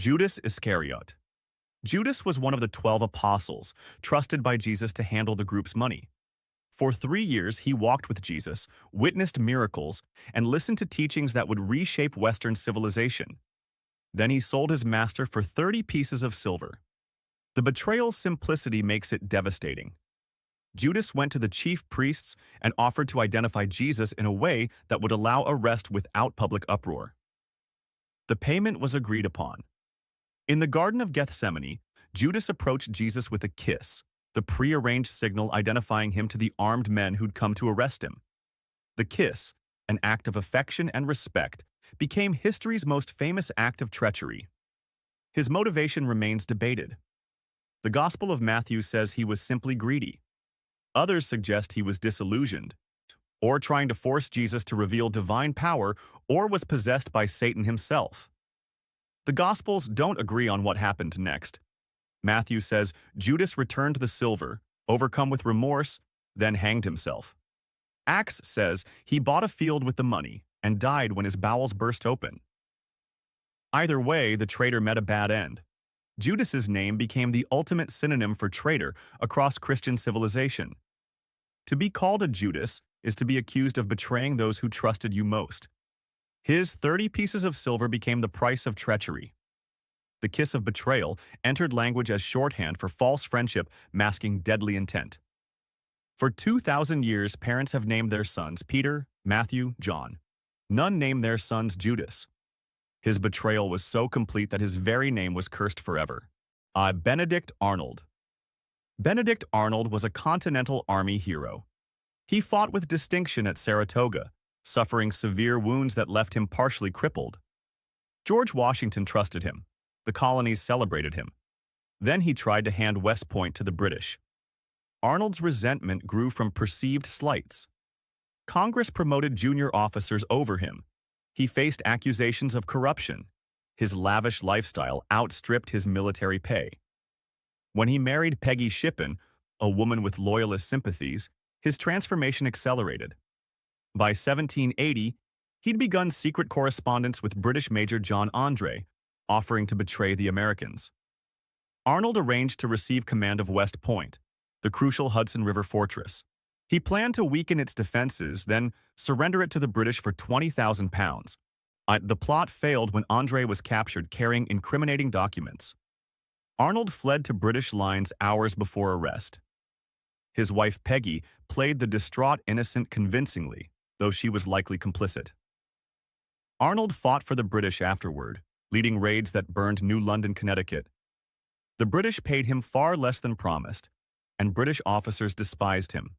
Judas Iscariot. Judas was one of the 12 apostles, trusted by Jesus to handle the group's money. For 3 years, he walked with Jesus, witnessed miracles, and listened to teachings that would reshape Western civilization. Then he sold his master for 30 pieces of silver. The betrayal's simplicity makes it devastating. Judas went to the chief priests and offered to identify Jesus in a way that would allow arrest without public uproar. The payment was agreed upon. In the Garden of Gethsemane, Judas approached Jesus with a kiss, the prearranged signal identifying him to the armed men who'd come to arrest him. The kiss, an act of affection and respect, became history's most famous act of treachery. His motivation remains debated. The Gospel of Matthew says he was simply greedy. Others suggest he was disillusioned, or trying to force Jesus to reveal divine power, or was possessed by Satan himself. The Gospels don't agree on what happened next. Matthew says Judas returned the silver, overcome with remorse, then hanged himself. Acts says he bought a field with the money and died when his bowels burst open. Either way, the traitor met a bad end. Judas's name became the ultimate synonym for traitor across Christian civilization. To be called a Judas is to be accused of betraying those who trusted you most. His 30 pieces of silver became the price of treachery. The kiss of betrayal entered language as shorthand for false friendship masking deadly intent. For 2,000 years, parents have named their sons Peter, Matthew, John. None named their sons Judas. His betrayal was so complete that his very name was cursed forever. Benedict Arnold. Benedict Arnold was a Continental Army hero. He fought with distinction at Saratoga, suffering severe wounds that left him partially crippled. George Washington trusted him. The colonies celebrated him. Then he tried to hand West Point to the British. Arnold's resentment grew from perceived slights. Congress promoted junior officers over him. He faced accusations of corruption. His lavish lifestyle outstripped his military pay. When he married Peggy Shippen, a woman with loyalist sympathies, his transformation accelerated. By 1780, he'd begun secret correspondence with British Major John Andre, offering to betray the Americans. Arnold arranged to receive command of West Point, the crucial Hudson River fortress. He planned to weaken its defenses, then surrender it to the British for £20,000. The plot failed when Andre was captured carrying incriminating documents. Arnold fled to British lines hours before arrest. His wife Peggy played the distraught innocent convincingly, though she was likely complicit. Arnold fought for the British afterward, leading raids that burned New London, Connecticut. The British paid him far less than promised, and British officers despised him.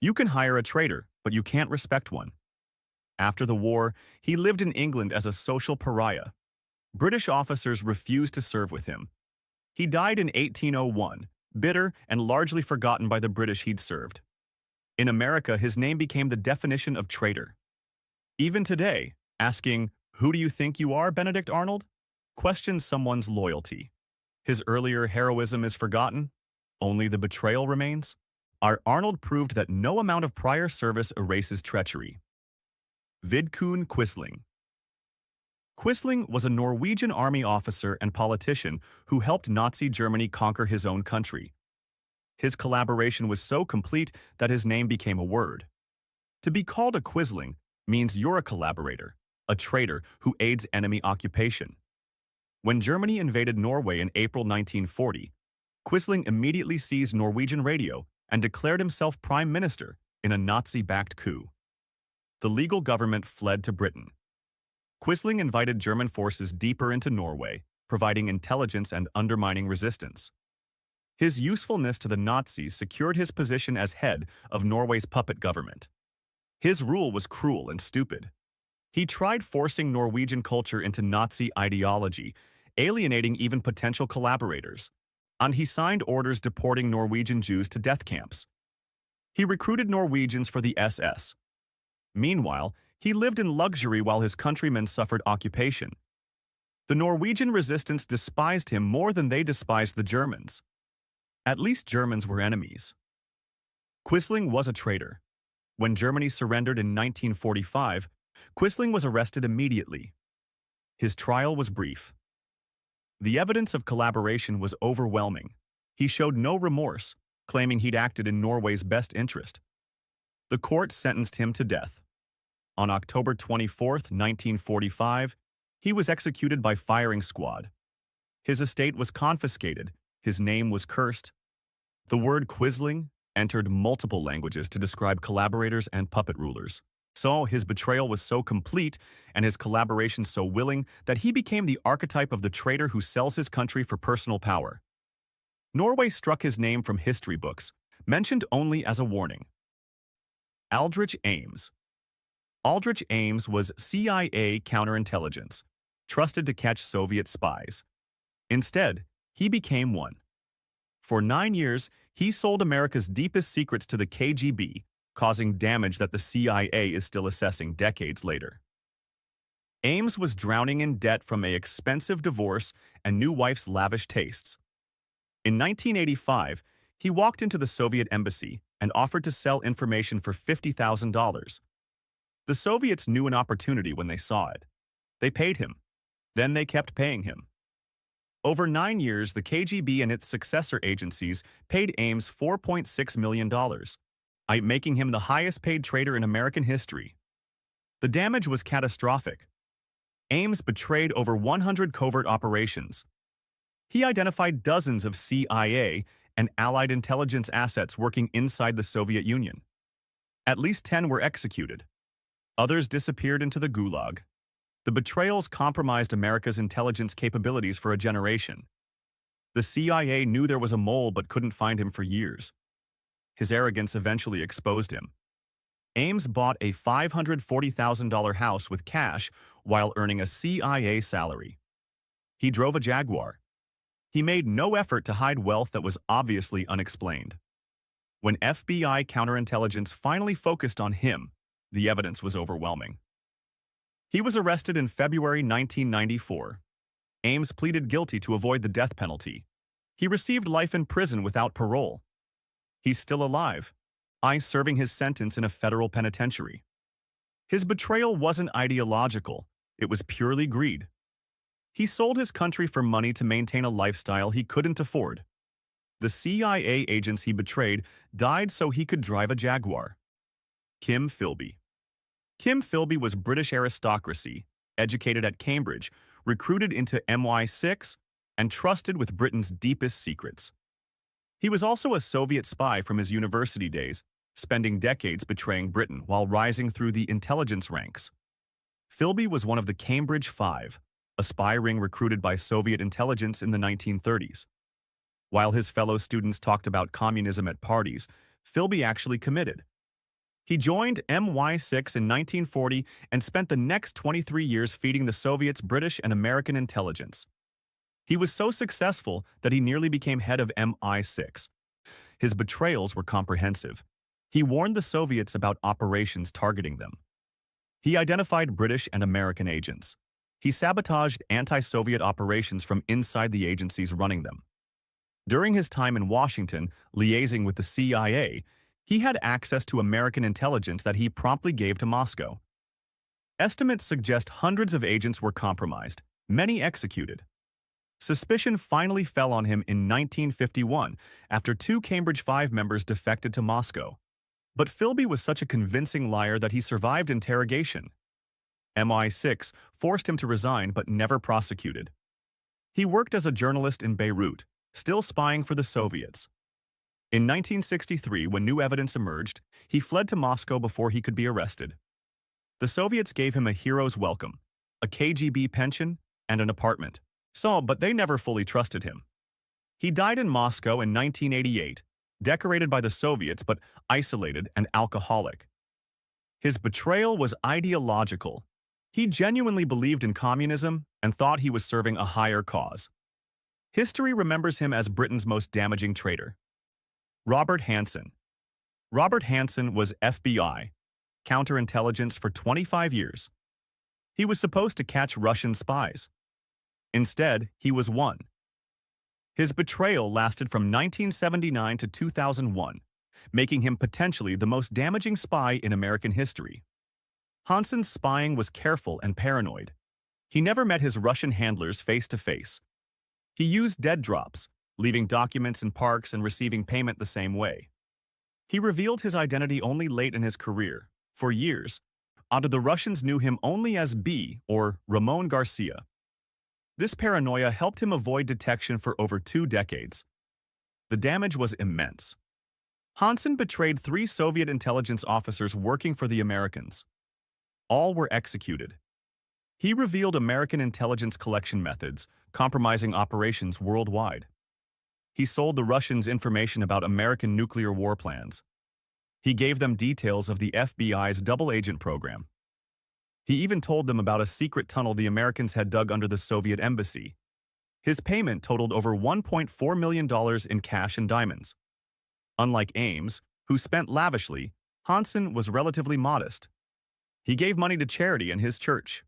You can hire a traitor, but you can't respect one. After the war, he lived in England as a social pariah. British officers refused to serve with him. He died in 1801, bitter and largely forgotten by the British he'd served. In America, his name became the definition of traitor. Even today, asking, "Who do you think you are, Benedict Arnold?" questions someone's loyalty. His earlier heroism is forgotten. Only the betrayal remains. Our Arnold proved that no amount of prior service erases treachery. Vidkun Quisling. Quisling was a Norwegian army officer and politician who helped Nazi Germany conquer his own country. His collaboration was so complete that his name became a word. To be called a Quisling means you're a collaborator, a traitor who aids enemy occupation. When Germany invaded Norway in April 1940, Quisling immediately seized Norwegian radio and declared himself prime minister in a Nazi-backed coup. The legal government fled to Britain. Quisling invited German forces deeper into Norway, providing intelligence and undermining resistance. His usefulness to the Nazis secured his position as head of Norway's puppet government. His rule was cruel and stupid. He tried forcing Norwegian culture into Nazi ideology, alienating even potential collaborators, and he signed orders deporting Norwegian Jews to death camps. He recruited Norwegians for the SS. Meanwhile, he lived in luxury while his countrymen suffered occupation. The Norwegian resistance despised him more than they despised the Germans. At least Germans were enemies. Quisling was a traitor. When Germany surrendered in 1945, Quisling was arrested immediately. His trial was brief. The evidence of collaboration was overwhelming. He showed no remorse, claiming he'd acted in Norway's best interest. The court sentenced him to death. On October 24, 1945, he was executed by firing squad. His estate was confiscated, his name was cursed. The word Quisling entered multiple languages to describe collaborators and puppet rulers. So his betrayal was so complete and his collaboration so willing that he became the archetype of the traitor who sells his country for personal power. Norway struck his name from history books, mentioned only as a warning. Aldrich Ames. Aldrich Ames was CIA counterintelligence, trusted to catch Soviet spies. Instead, he became one. For 9 years, he sold America's deepest secrets to the KGB, causing damage that the CIA is still assessing decades later. Ames was drowning in debt from an expensive divorce and new wife's lavish tastes. In 1985, he walked into the Soviet embassy and offered to sell information for $50,000. The Soviets knew an opportunity when they saw it. They paid him. Then they kept paying him. Over 9 years, the KGB and its successor agencies paid Ames $4.6 million, making him the highest-paid traitor in American history. The damage was catastrophic. Ames betrayed over 100 covert operations. He identified dozens of CIA and Allied intelligence assets working inside the Soviet Union. At least 10 were executed. Others disappeared into the Gulag. The betrayals compromised America's intelligence capabilities for a generation. The CIA knew there was a mole but couldn't find him for years. His arrogance eventually exposed him. Ames bought a $540,000 house with cash while earning a CIA salary. He drove a Jaguar. He made no effort to hide wealth that was obviously unexplained. When FBI counterintelligence finally focused on him, the evidence was overwhelming. He was arrested in February 1994. Ames pleaded guilty to avoid the death penalty. He received life in prison without parole. He's still alive, serving his sentence in a federal penitentiary. His betrayal wasn't ideological, it was purely greed. He sold his country for money to maintain a lifestyle he couldn't afford. The CIA agents he betrayed died so he could drive a Jaguar. Philby. Philby was British aristocracy, educated at Cambridge, recruited into MI6, and trusted with Britain's deepest secrets. He was also a Soviet spy from his university days, spending decades betraying Britain while rising through the intelligence ranks. Philby was one of the Cambridge Five, a spy ring recruited by Soviet intelligence in the 1930s. While his fellow students talked about communism at parties, Philby actually committed. He joined MI6 in 1940 and spent the next 23 years feeding the Soviets British and American intelligence. He was so successful that he nearly became head of MI6. His betrayals were comprehensive. He warned the Soviets about operations targeting them. He identified British and American agents. He sabotaged anti-Soviet operations from inside the agencies running them. During his time in Washington, liaising with the CIA, he had access to American intelligence that he promptly gave to Moscow. Estimates suggest hundreds of agents were compromised, many executed. Suspicion finally fell on him in 1951 after 2 Cambridge Five members defected to Moscow. But Philby was such a convincing liar that he survived interrogation. MI6 forced him to resign but never prosecuted. He worked as a journalist in Beirut, still spying for the Soviets. In 1963, when new evidence emerged, he fled to Moscow before he could be arrested. The Soviets gave him a hero's welcome, a KGB pension, and an apartment. But they never fully trusted him. He died in Moscow in 1988, decorated by the Soviets but isolated and alcoholic. His betrayal was ideological. He genuinely believed in communism and thought he was serving a higher cause. History remembers him as Britain's most damaging traitor. Robert Hanssen. Robert Hanssen was FBI, counterintelligence for 25 years. He was supposed to catch Russian spies. Instead, he was one. His betrayal lasted from 1979 to 2001, making him potentially the most damaging spy in American history. Hanssen's spying was careful and paranoid. He never met his Russian handlers face to face. He used dead drops, leaving documents in parks and receiving payment the same way. He revealed his identity only late in his career. For years, the Russians knew him only as B or Ramon Garcia. This paranoia helped him avoid detection for over 2 decades. The damage was immense. Hanssen betrayed 3 Soviet intelligence officers working for the Americans. All were executed. He revealed American intelligence collection methods, compromising operations worldwide. He sold the Russians information about American nuclear war plans. He gave them details of the FBI's double agent program. He even told them about a secret tunnel the Americans had dug under the Soviet embassy. His payment totaled over $1.4 million in cash and diamonds. Unlike Ames, who spent lavishly, Hanssen was relatively modest. He gave money to charity and his church.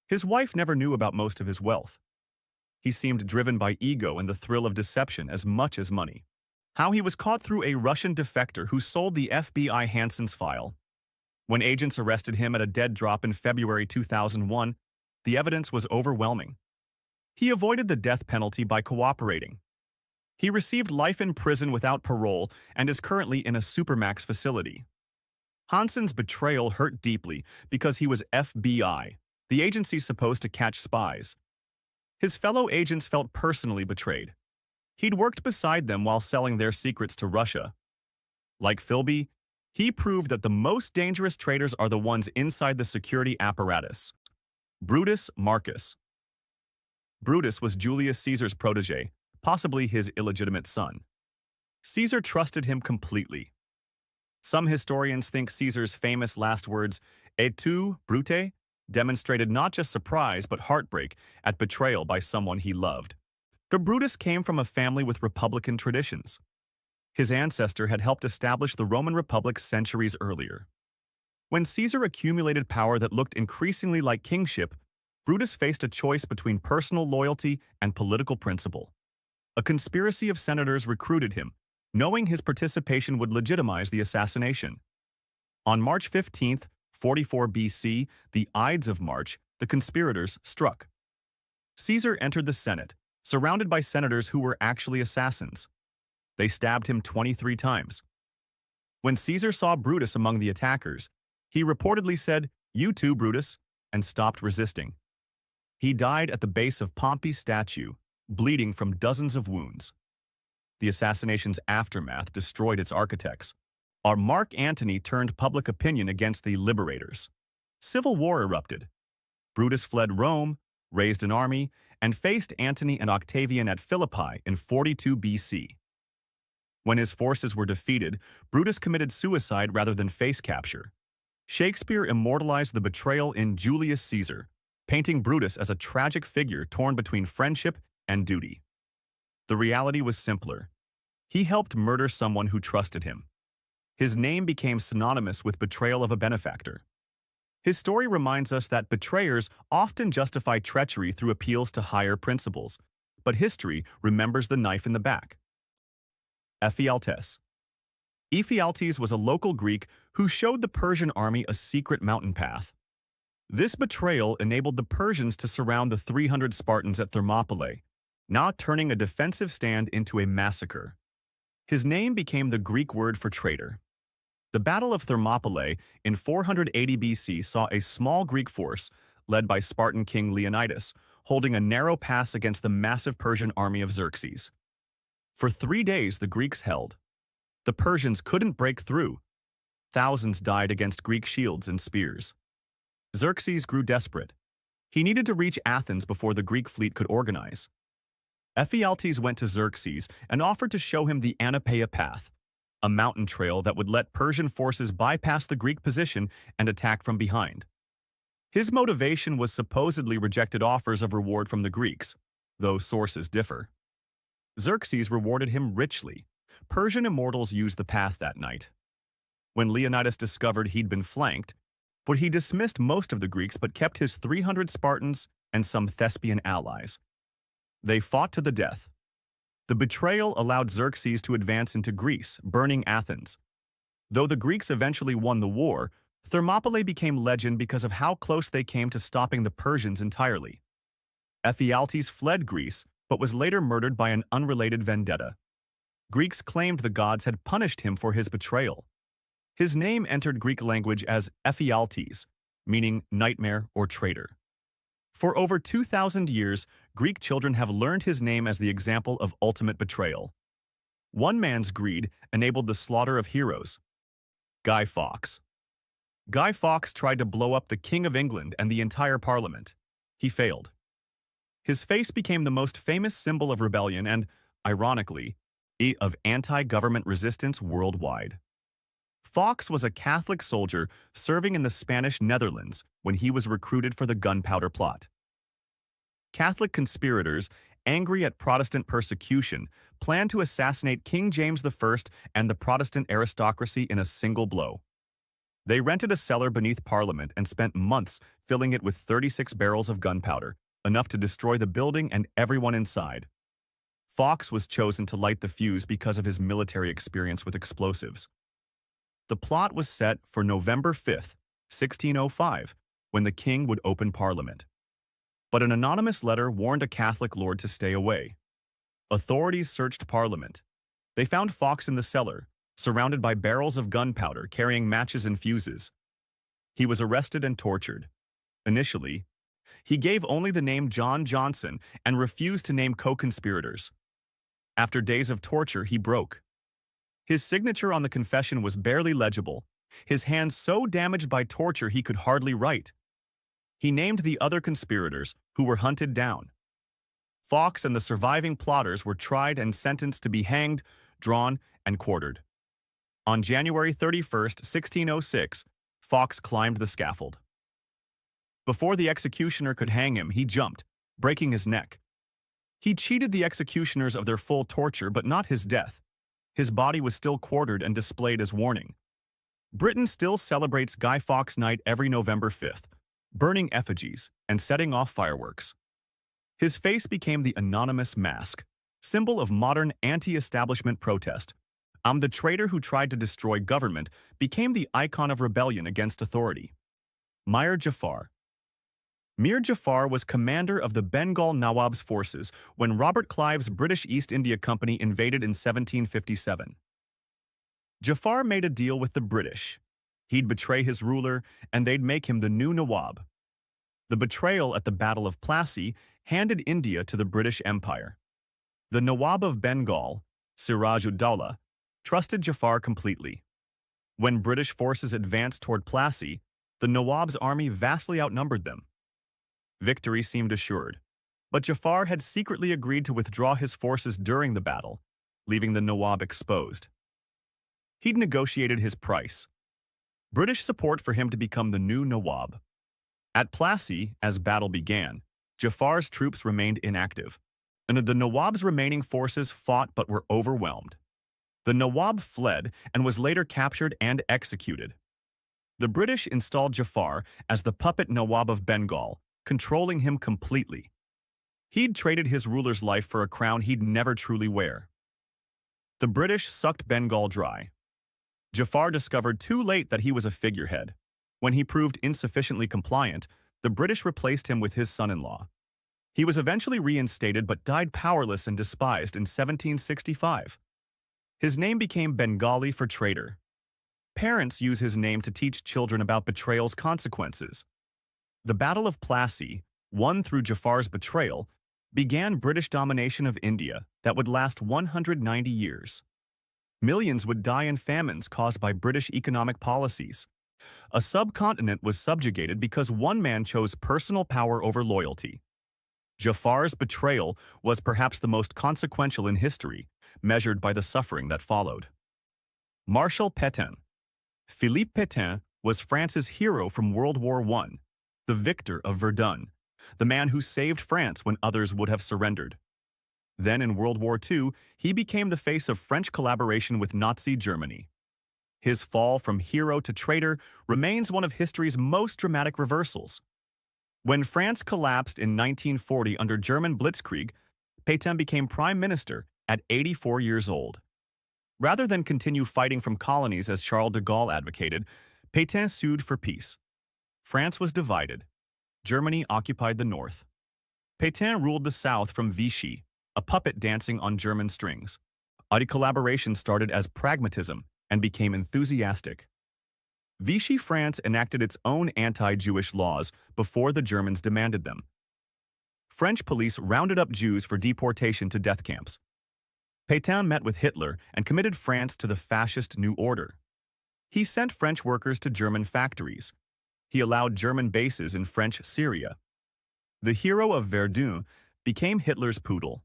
His wife never knew about most of his wealth. He seemed driven by ego and the thrill of deception as much as money. How he was caught through a Russian defector who sold the FBI Hanssen's file. When agents arrested him at a dead drop in February 2001, the evidence was overwhelming. He avoided the death penalty by cooperating. He received life in prison without parole and is currently in a supermax facility. Hanssen's betrayal hurt deeply because he was FBI, the agency supposed to catch spies. His fellow agents felt personally betrayed. He'd worked beside them while selling their secrets to Russia. Like Philby, he proved that the most dangerous traitors are the ones inside the security apparatus. Brutus Marcus. Brutus was Julius Caesar's protege, possibly his illegitimate son. Caesar trusted him completely. Some historians think Caesar's famous last words, "Et tu, Brute," demonstrated not just surprise but heartbreak at betrayal by someone he loved. The Brutus came from a family with republican traditions. His ancestor had helped establish the Roman Republic centuries earlier. When Caesar accumulated power that looked increasingly like kingship, Brutus faced a choice between personal loyalty and political principle. A conspiracy of senators recruited him, knowing his participation would legitimize the assassination. On March 15, 44 BC, the Ides of March, the conspirators struck. Caesar entered the Senate, surrounded by senators who were actually assassins. They stabbed him 23 times. When Caesar saw Brutus among the attackers, he reportedly said, "You too, Brutus," and stopped resisting. He died at the base of Pompey's statue, bleeding from dozens of wounds. The assassination's aftermath destroyed its architects. Our Mark Antony turned public opinion against the liberators. Civil war erupted. Brutus fled Rome, raised an army, and faced Antony and Octavian at Philippi in 42 BC. When his forces were defeated, Brutus committed suicide rather than face capture. Shakespeare immortalized the betrayal in Julius Caesar, painting Brutus as a tragic figure torn between friendship and duty. The reality was simpler. He helped murder someone who trusted him. His name became synonymous with betrayal of a benefactor. His story reminds us that betrayers often justify treachery through appeals to higher principles, but history remembers the knife in the back. Ephialtes. Ephialtes was a local Greek who showed the Persian army a secret mountain path. This betrayal enabled the Persians to surround the 300 Spartans at Thermopylae, now turning a defensive stand into a massacre. His name became the Greek word for traitor. The Battle of Thermopylae in 480 BC saw a small Greek force, led by Spartan king Leonidas, holding a narrow pass against the massive Persian army of Xerxes. For 3 days the Greeks held. The Persians couldn't break through. Thousands died against Greek shields and spears. Xerxes grew desperate. He needed to reach Athens before the Greek fleet could organize. Ephialtes went to Xerxes and offered to show him the Anapeia Path, a mountain trail that would let Persian forces bypass the Greek position and attack from behind. His motivation was supposedly rejected offers of reward from the Greeks, though sources differ. Xerxes rewarded him richly. Persian immortals used the path that night. When Leonidas discovered he'd been flanked, but he dismissed most of the Greeks but kept his 300 Spartans and some Thespian allies. They fought to the death. The betrayal allowed Xerxes to advance into Greece, burning Athens. Though the Greeks eventually won the war, Thermopylae became legend because of how close they came to stopping the Persians entirely. Ephialtes fled Greece, but was later murdered by an unrelated vendetta. Greeks claimed the gods had punished him for his betrayal. His name entered Greek language as Ephialtes, meaning nightmare or traitor. For over 2,000 years, Greek children have learned his name as the example of ultimate betrayal. One man's greed enabled the slaughter of heroes. Guy Fawkes. Guy Fawkes tried to blow up the King of England and the entire Parliament. He failed. His face became the most famous symbol of rebellion and, ironically, of anti-government resistance worldwide. Fawkes was a Catholic soldier serving in the Spanish Netherlands when he was recruited for the gunpowder plot. Catholic conspirators, angry at Protestant persecution, planned to assassinate King James I and the Protestant aristocracy in a single blow. They rented a cellar beneath Parliament and spent months filling it with 36 barrels of gunpowder, enough to destroy the building and everyone inside. Fawkes was chosen to light the fuse because of his military experience with explosives. The plot was set for November 5, 1605, when the king would open Parliament. But an anonymous letter warned a Catholic lord to stay away. Authorities searched Parliament. They found Fawkes in the cellar, surrounded by barrels of gunpowder carrying matches and fuses. He was arrested and tortured. Initially, he gave only the name John Johnson and refused to name co-conspirators. After days of torture, he broke. His signature on the confession was barely legible, his hands so damaged by torture he could hardly write. He named the other conspirators, who were hunted down. Fawkes and the surviving plotters were tried and sentenced to be hanged, drawn, and quartered. On January 31, 1606, Fawkes climbed the scaffold. Before the executioner could hang him, he jumped, breaking his neck. He cheated the executioners of their full torture, but not his death. His body was still quartered and displayed as warning. Britain still celebrates Guy Fawkes Night every November 5th, burning effigies and setting off fireworks. His face became the anonymous mask, symbol of modern anti-establishment protest. The traitor who tried to destroy government became the icon of rebellion against authority. Mir Jafar. Mir Jafar was commander of the Bengal Nawab's forces when Robert Clive's British East India Company invaded in 1757. Jafar made a deal with the British. He'd betray his ruler, and they'd make him the new Nawab. The betrayal at the Battle of Plassey handed India to the British Empire. The Nawab of Bengal, Siraj-ud-Dawla, trusted Jafar completely. When British forces advanced toward Plassey, the Nawab's army vastly outnumbered them. Victory seemed assured, but Jafar had secretly agreed to withdraw his forces during the battle, leaving the Nawab exposed. He'd negotiated his price. British support for him to become the new Nawab. At Plassey, as battle began, Jafar's troops remained inactive, and the Nawab's remaining forces fought but were overwhelmed. The Nawab fled and was later captured and executed. The British installed Jafar as the puppet Nawab of Bengal, controlling him completely. He'd traded his ruler's life for a crown he'd never truly wear. The British sucked Bengal dry. Jafar discovered too late that he was a figurehead. When he proved insufficiently compliant, the British replaced him with his son-in-law. He was eventually reinstated but died powerless and despised in 1765. His name became Bengali for traitor. Parents use his name to teach children about betrayal's consequences. The Battle of Plassey, won through Jafar's betrayal, began British domination of India that would last 190 years. Millions would die in famines caused by British economic policies. A subcontinent was subjugated because one man chose personal power over loyalty. Jafar's betrayal was perhaps the most consequential in history, measured by the suffering that followed. Marshal Pétain. Philippe Pétain was France's hero from World War I, the victor of Verdun, the man who saved France when others would have surrendered. Then in World War II, he became the face of French collaboration with Nazi Germany. His fall from hero to traitor remains one of history's most dramatic reversals. When France collapsed in 1940 under German blitzkrieg, Pétain became prime minister at 84 years old. Rather than continue fighting from colonies as Charles de Gaulle advocated, Pétain sued for peace. France was divided. Germany occupied the north. Pétain ruled the south from Vichy, a puppet dancing on German strings. A collaboration started as pragmatism and became enthusiastic. Vichy France enacted its own anti-Jewish laws before the Germans demanded them. French police rounded up Jews for deportation to death camps. Pétain met with Hitler and committed France to the fascist New Order. He sent French workers to German factories. He allowed German bases in French Syria. The hero of Verdun became Hitler's poodle.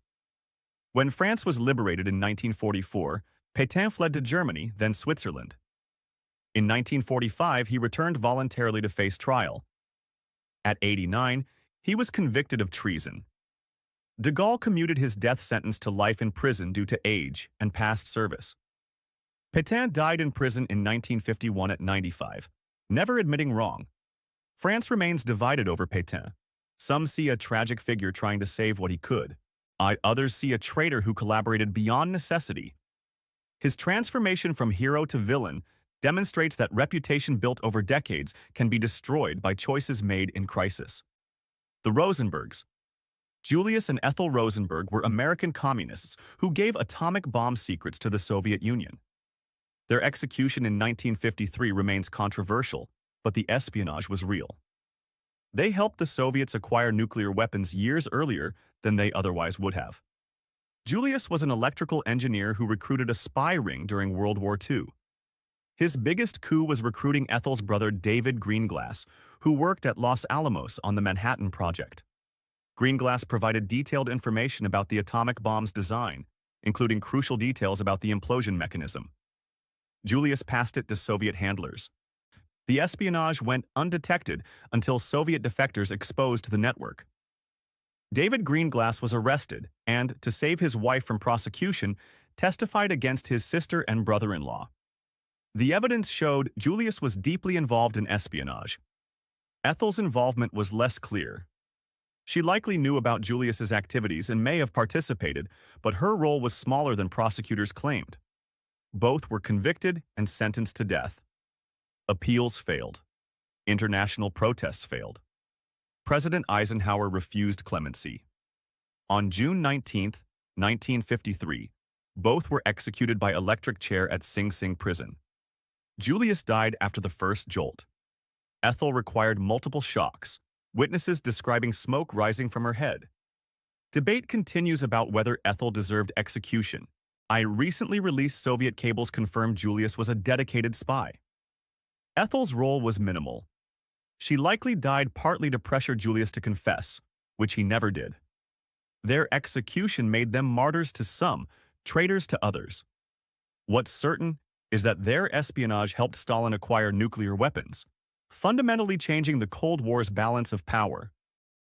When France was liberated in 1944, Pétain fled to Germany, then Switzerland. In 1945, he returned voluntarily to face trial. At 89, he was convicted of treason. De Gaulle commuted his death sentence to life in prison due to age and past service. Pétain died in prison in 1951 at 95, never admitting wrong. France remains divided over Pétain. Some see a tragic figure trying to save what he could. Others see a traitor who collaborated beyond necessity. His transformation from hero to villain demonstrates that reputation built over decades can be destroyed by choices made in crisis. The Rosenbergs. Julius and Ethel Rosenberg were American communists who gave atomic bomb secrets to the Soviet Union. Their execution in 1953 remains controversial, but the espionage was real. They helped the Soviets acquire nuclear weapons years earlier than they otherwise would have. Julius was an electrical engineer who recruited a spy ring during World War II. His biggest coup was recruiting Ethel's brother David Greenglass, who worked at Los Alamos on the Manhattan Project. Greenglass provided detailed information about the atomic bomb's design, including crucial details about the implosion mechanism. Julius passed it to Soviet handlers. The espionage went undetected until Soviet defectors exposed the network. David Greenglass was arrested and, to save his wife from prosecution, testified against his sister and brother-in-law. The evidence showed Julius was deeply involved in espionage. Ethel's involvement was less clear. She likely knew about Julius's activities and may have participated, but her role was smaller than prosecutors claimed. Both were convicted and sentenced to death. Appeals failed. International protests failed. President Eisenhower refused clemency. On June 19, 1953, both were executed by electric chair at Sing Sing prison. Julius died after the first jolt. Ethel required multiple shocks, witnesses describing smoke rising from her head. Debate continues about whether Ethel deserved execution. Recently released Soviet cables confirmed Julius was a dedicated spy. Ethel's role was minimal. She likely died partly to pressure Julius to confess, which he never did. Their execution made them martyrs to some, traitors to others. What's certain is that their espionage helped Stalin acquire nuclear weapons, fundamentally changing the Cold War's balance of power.